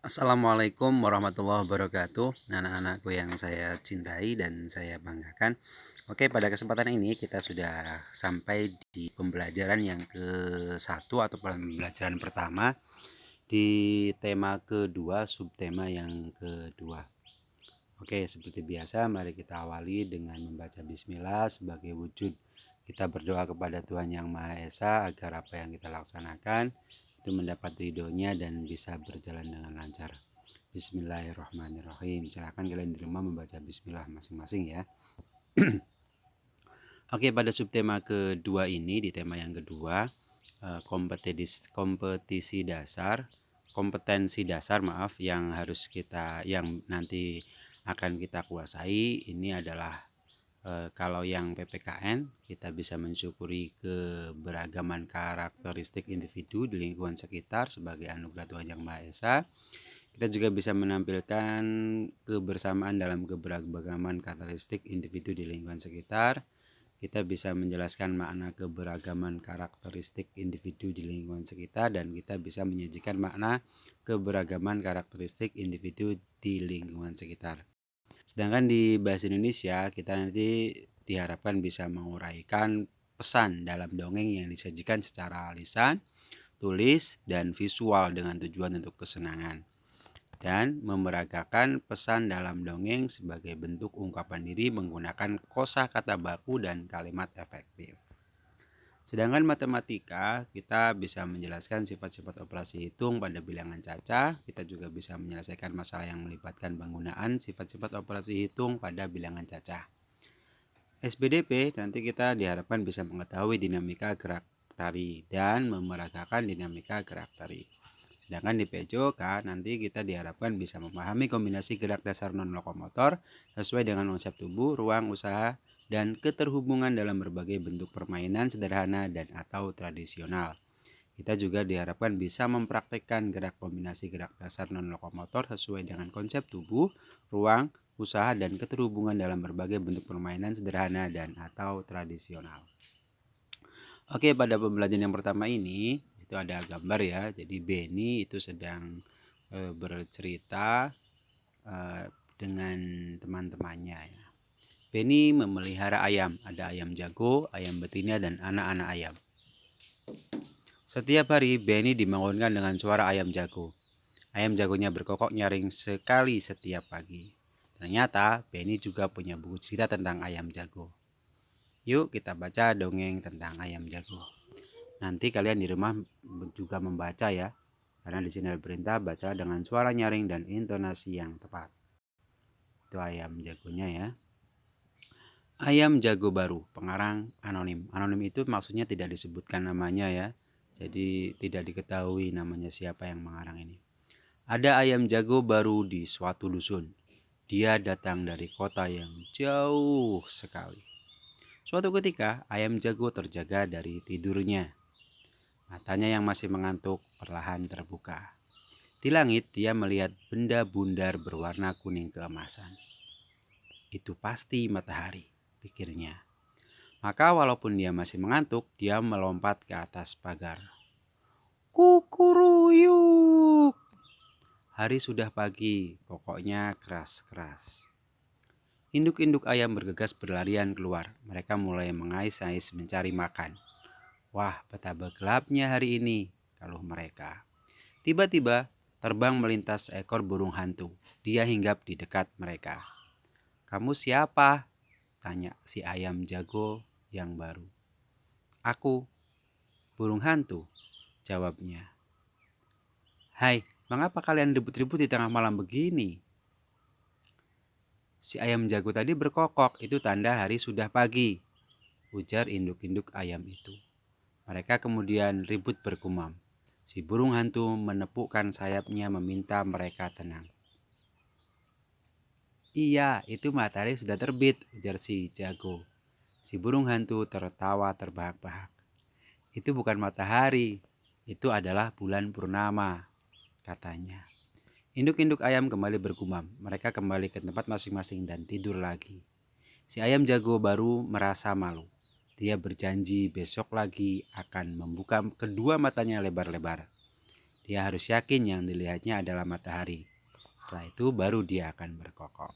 Assalamualaikum warahmatullahi wabarakatuh, anak-anakku yang saya cintai dan saya banggakan. Oke, pada kesempatan ini kita sudah sampai di pembelajaran yang ke-1 atau pembelajaran pertama di tema kedua, subtema yang kedua. Oke, seperti biasa mari kita awali dengan membaca bismillah sebagai wujud kita berdoa kepada Tuhan Yang Maha Esa agar apa yang kita laksanakan itu mendapat ridhonya dan bisa berjalan dengan lancar. Bismillahirrahmanirrahim. Silahkan kalian di rumah membaca bismillah masing-masing ya. Oke, pada subtema kedua ini, di tema yang kedua, kompetensi dasar yang harus yang nanti akan kita kuasai. Ini adalah kalau yang PPKN kita bisa mensyukuri keberagaman karakteristik individu di lingkungan sekitar sebagai anugerah Tuhan Yang Maha Esa. Kita juga bisa menampilkan kebersamaan dalam keberagaman karakteristik individu di lingkungan sekitar. Kita bisa menjelaskan makna keberagaman karakteristik individu di lingkungan sekitar, dan kita bisa menyajikan makna keberagaman karakteristik individu di lingkungan sekitar. Sedangkan di bahasa Indonesia kita nanti diharapkan bisa menguraikan pesan dalam dongeng yang disajikan secara lisan, tulis, dan visual dengan tujuan untuk kesenangan, dan memeragakan pesan dalam dongeng sebagai bentuk ungkapan diri menggunakan kosakata baku dan kalimat efektif. Sedangkan matematika, kita bisa menjelaskan sifat-sifat operasi hitung pada bilangan cacah. Kita juga bisa menyelesaikan masalah yang melibatkan penggunaan sifat-sifat operasi hitung pada bilangan cacah. SPDP nanti kita diharapkan bisa mengetahui dinamika gerak tari dan memeragakan dinamika gerak tari. Sedangkan di PJOK nanti kita diharapkan bisa memahami kombinasi gerak dasar non-lokomotor sesuai dengan konsep tubuh, ruang, usaha, dan keterhubungan dalam berbagai bentuk permainan sederhana dan atau tradisional. Kita juga diharapkan bisa mempraktikkan gerak kombinasi gerak dasar non-lokomotor sesuai dengan konsep tubuh, ruang, usaha, dan keterhubungan dalam berbagai bentuk permainan sederhana dan atau tradisional. Oke, pada pembelajaran yang pertama ini itu ada gambar ya. Jadi Benny itu sedang bercerita dengan teman-temannya ya. Benny memelihara ayam. Ada ayam jago, ayam betina, dan anak-anak ayam. Setiap hari Benny dibangunkan dengan suara ayam jago. Ayam jagonya berkokok nyaring sekali setiap pagi. Ternyata Benny juga punya buku cerita tentang ayam jago. Yuk kita baca dongeng tentang ayam jago. Nanti kalian di rumah juga membaca ya, karena di sini ada perintah baca dengan suara nyaring dan intonasi yang tepat. Itu ayam jagonya ya. Ayam jago baru, pengarang anonim. Anonim itu maksudnya tidak disebutkan namanya ya, jadi tidak diketahui namanya siapa yang mengarang ini. Ada ayam jago baru di suatu dusun. Dia datang dari kota yang jauh sekali. Suatu ketika ayam jago terjaga dari tidurnya. Matanya yang masih mengantuk perlahan terbuka. Di langit dia melihat benda bundar berwarna kuning keemasan. Itu pasti matahari, pikirnya. Maka walaupun dia masih mengantuk, dia melompat ke atas pagar. Kukuruyuk! Hari sudah pagi, pokoknya keras-keras. Induk-induk ayam bergegas berlarian keluar. Mereka mulai mengais-ais mencari makan. Wah, betapa gelapnya hari ini, keluh mereka. Tiba-tiba terbang melintas seekor burung hantu. Dia hinggap di dekat mereka. Kamu siapa? Tanya si ayam jago yang baru. Aku, burung hantu, jawabnya. Hai, mengapa kalian ribut-ribut di tengah malam begini? Si ayam jago tadi berkokok, itu tanda hari sudah pagi, ujar induk-induk ayam itu. Mereka kemudian ribut bergumam. Si burung hantu menepukkan sayapnya meminta mereka tenang. Iya, itu matahari sudah terbit, ujar si jago. Si burung hantu tertawa terbahak-bahak. Itu bukan matahari, itu adalah bulan purnama, katanya. Induk-induk ayam kembali bergumam. Mereka kembali ke tempat masing-masing dan tidur lagi. Si ayam jago baru merasa malu. Dia berjanji besok lagi akan membuka kedua matanya lebar-lebar. Dia harus yakin yang dilihatnya adalah matahari. Setelah itu baru dia akan berkokok.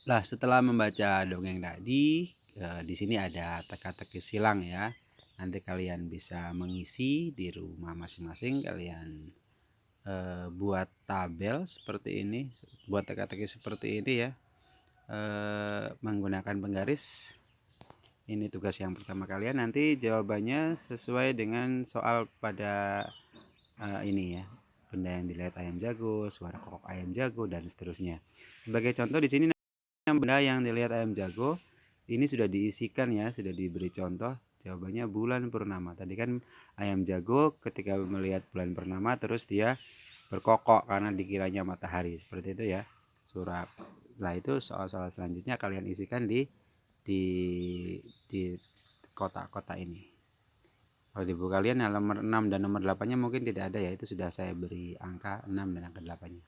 Nah, setelah membaca dongeng tadi, di sini ada teka-teki silang ya. Nanti kalian bisa mengisi di rumah masing-masing. Kalian buat tabel seperti ini, buat teka-teki seperti ini ya, menggunakan penggaris. Ini tugas yang pertama kalian. Nanti jawabannya sesuai dengan soal pada ini ya, benda yang dilihat ayam jago, suara kokok ayam jago, dan seterusnya. Sebagai contoh di sini benda yang dilihat ayam jago ini sudah diisikan ya, sudah diberi contoh. Jawabannya bulan purnama. Tadi kan ayam jago ketika melihat bulan purnama terus dia berkokok karena dikiranya matahari, seperti itu ya. Surah. Nah, itu soal-soal selanjutnya kalian isikan di kotak-kotak ini. Kalau di buku kalian nomor 6 dan nomor 8-nya mungkin tidak ada ya, itu sudah saya beri angka 6 dan angka 8-nya.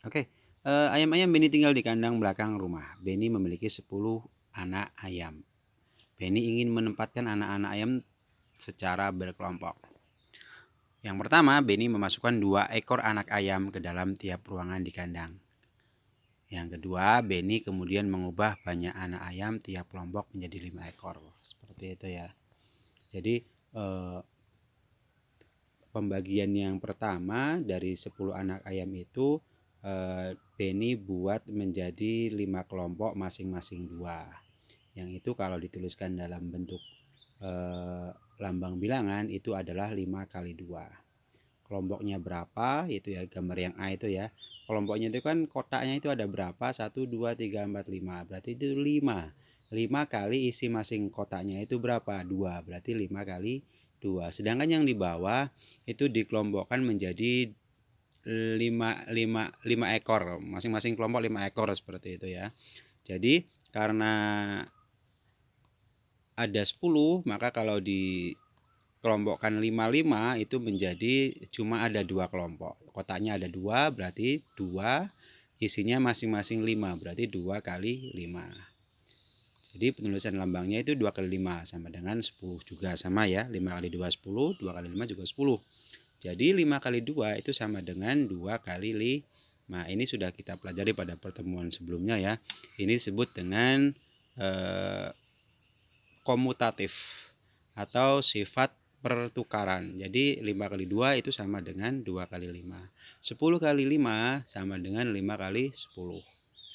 Oke, ayam-ayam Beni tinggal di kandang belakang rumah. Beni memiliki 10 anak ayam. Beni ingin menempatkan anak-anak ayam secara berkelompok. Yang pertama, Beni memasukkan 2 ekor anak ayam ke dalam tiap ruangan di kandang. Yang kedua, Beni kemudian mengubah banyak anak ayam tiap kelompok menjadi 5 ekor. Seperti itu ya. Jadi pembagian yang pertama dari 10 anak ayam itu Beni buat menjadi 5 kelompok masing-masing 2. Yang itu kalau dituliskan dalam bentuk lambang bilangan itu adalah 5 kali 2. Kelompoknya berapa? Itu ya gambar yang A itu ya. Kelompoknya itu kan kotaknya itu ada berapa? 1, 2, 3, 4, 5. Berarti itu 5. 5 kali isi masing kotaknya itu berapa? 2. Berarti 5 kali 2. Sedangkan yang di bawah itu dikelompokkan menjadi 5 ekor, masing-masing kelompok 5 ekor seperti itu ya. Jadi karena ada 10, maka kalau dikelompokkan 5 itu menjadi cuma ada 2 kelompok. Kotaknya ada 2, berarti 2 isinya masing-masing 5, berarti 2 kali 5. Jadi penulisan lambangnya itu 2 kali 5 sama dengan 10 juga sama ya. 5 kali 2 10, 2 kali 5 juga 10. Jadi 5 kali 2 itu sama dengan 2 kali 5. Ini sudah kita pelajari pada pertemuan sebelumnya ya. Ini disebut dengan komutatif atau sifat pertukaran. Jadi 5 kali 2 itu sama dengan 2 kali 5. 10 kali 5 sama dengan 5 kali 10.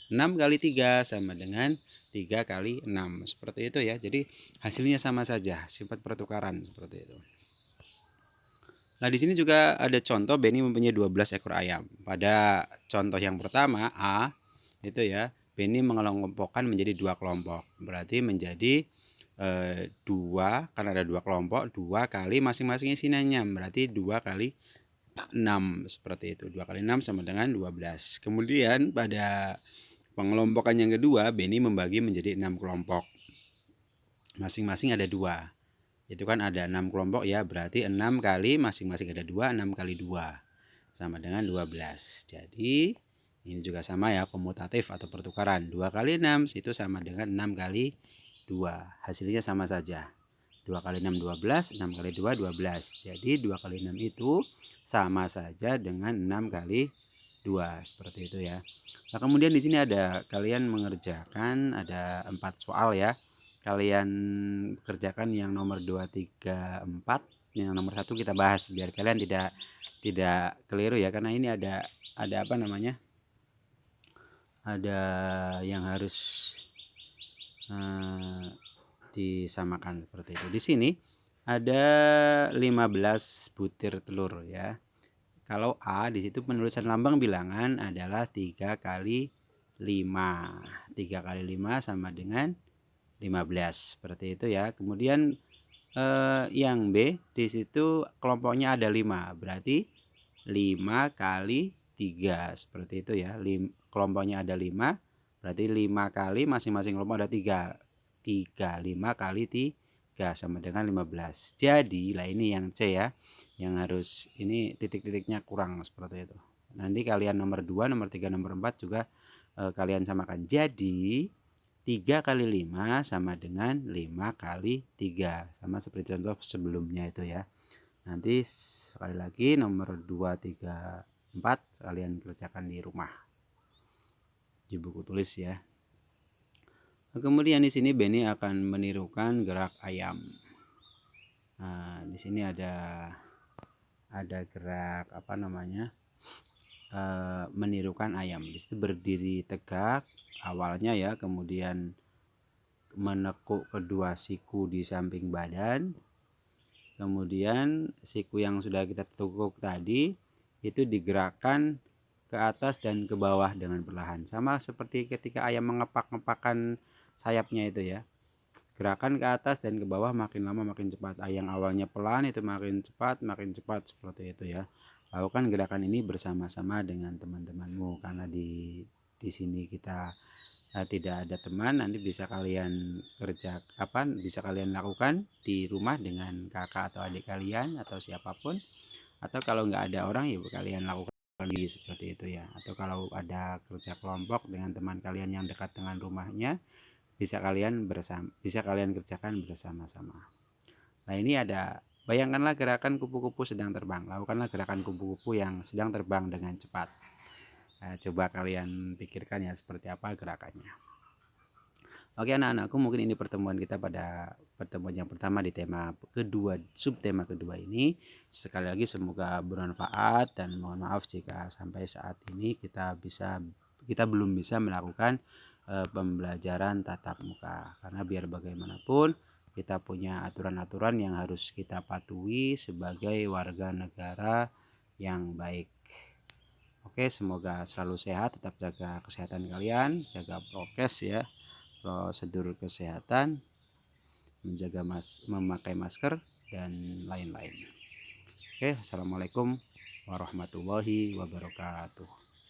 6 kali 3 sama dengan 3 kali 6. Seperti itu ya. Jadi hasilnya sama saja, sifat pertukaran seperti itu. Nah, di sini juga ada contoh Beni mempunyai 12 ekor ayam. Pada contoh yang pertama A itu ya, Beni mengelompokkan menjadi 2 kelompok. Berarti menjadi 2, karena ada 2 kelompok, 2 kali masing-masing isinya. Berarti 2 kali 6 seperti itu. 2 kali 6 sama dengan 12. Kemudian pada pengelompokan yang kedua, Beni membagi menjadi 6 kelompok. Masing-masing ada 2. Itu kan ada 6 kelompok ya, berarti 6 kali masing-masing ada 2, 6 kali 2 sama dengan 12. Jadi ini juga sama ya, komutatif atau pertukaran. 2 kali 6 itu sama dengan 6 kali 2. Hasilnya sama saja. 2 kali 6 12, 6 kali 2 12. Jadi 2 kali 6 itu sama saja dengan 6 kali 2, seperti itu ya. Nah, kemudian di sini ada kalian mengerjakan ada 4 soal ya. Kalian kerjakan yang nomor 2, 3, 4. Yang nomor 1 kita bahas biar kalian tidak keliru ya, karena ini ada apa namanya? Ada yang harus disamakan seperti itu. Di sini ada 15 butir telur ya. Kalau A di situ penulisan lambang bilangan adalah 3 kali 5. 3 kali 5 sama dengan 15 seperti itu ya. Kemudian yang B di situ kelompoknya ada 5, berarti 5 kali 3 seperti itu ya. Kelompoknya ada 5, berarti 5 kali masing-masing kelompok ada 3. 3 5 kali 3 sama dengan 15. Jadi lah ini yang C ya, yang harus ini titik-titiknya kurang seperti itu. Nanti kalian nomor 2, nomor 3, nomor 4 juga kalian samakan. Jadi 3 kali 5 sama dengan 5 kali 3. Sama seperti contoh sebelumnya itu ya. Nanti sekali lagi nomor 2, 3, 4 kalian kerjakan di rumah. Di buku tulis ya. Kemudian di sini Benny akan menirukan gerak ayam. Nah, di sini ada gerak apa namanya? Menirukan ayam. Di situ berdiri tegak awalnya ya, kemudian menekuk kedua siku di samping badan. Kemudian siku yang sudah kita tekuk tadi itu digerakkan ke atas dan ke bawah dengan perlahan. Sama seperti ketika ayam mengepak-ngepakkan sayapnya itu ya. Gerakan ke atas dan ke bawah makin lama makin cepat. Yang awalnya pelan itu makin cepat seperti itu ya. Lakukan gerakan ini bersama-sama dengan teman-temanmu, karena di sini kita tidak ada teman. Nanti bisa kalian bisa kalian lakukan di rumah dengan kakak atau adik kalian atau siapapun, atau kalau nggak ada orang ya kalian lakukan seperti itu ya. Atau kalau ada kerja kelompok dengan teman kalian yang dekat dengan rumahnya, bisa kalian kerjakan bersama-sama. Nah, ini ada, bayangkanlah gerakan kupu-kupu sedang terbang. Lakukanlah gerakan kupu-kupu yang sedang terbang dengan cepat. Nah, coba kalian pikirkan ya seperti apa gerakannya. Oke anak-anakku, mungkin ini pertemuan kita pada pertemuan yang pertama di tema kedua, subtema kedua ini. Sekali lagi semoga bermanfaat, dan mohon maaf jika sampai saat ini kita belum bisa melakukan pembelajaran tatap muka, karena biar bagaimanapun kita punya aturan-aturan yang harus kita patuhi sebagai warga negara yang baik. Oke, semoga selalu sehat, tetap jaga kesehatan kalian, jaga prokes ya, prosedur kesehatan, memakai masker dan lain-lain. Oke, assalamualaikum warahmatullahi wabarakatuh.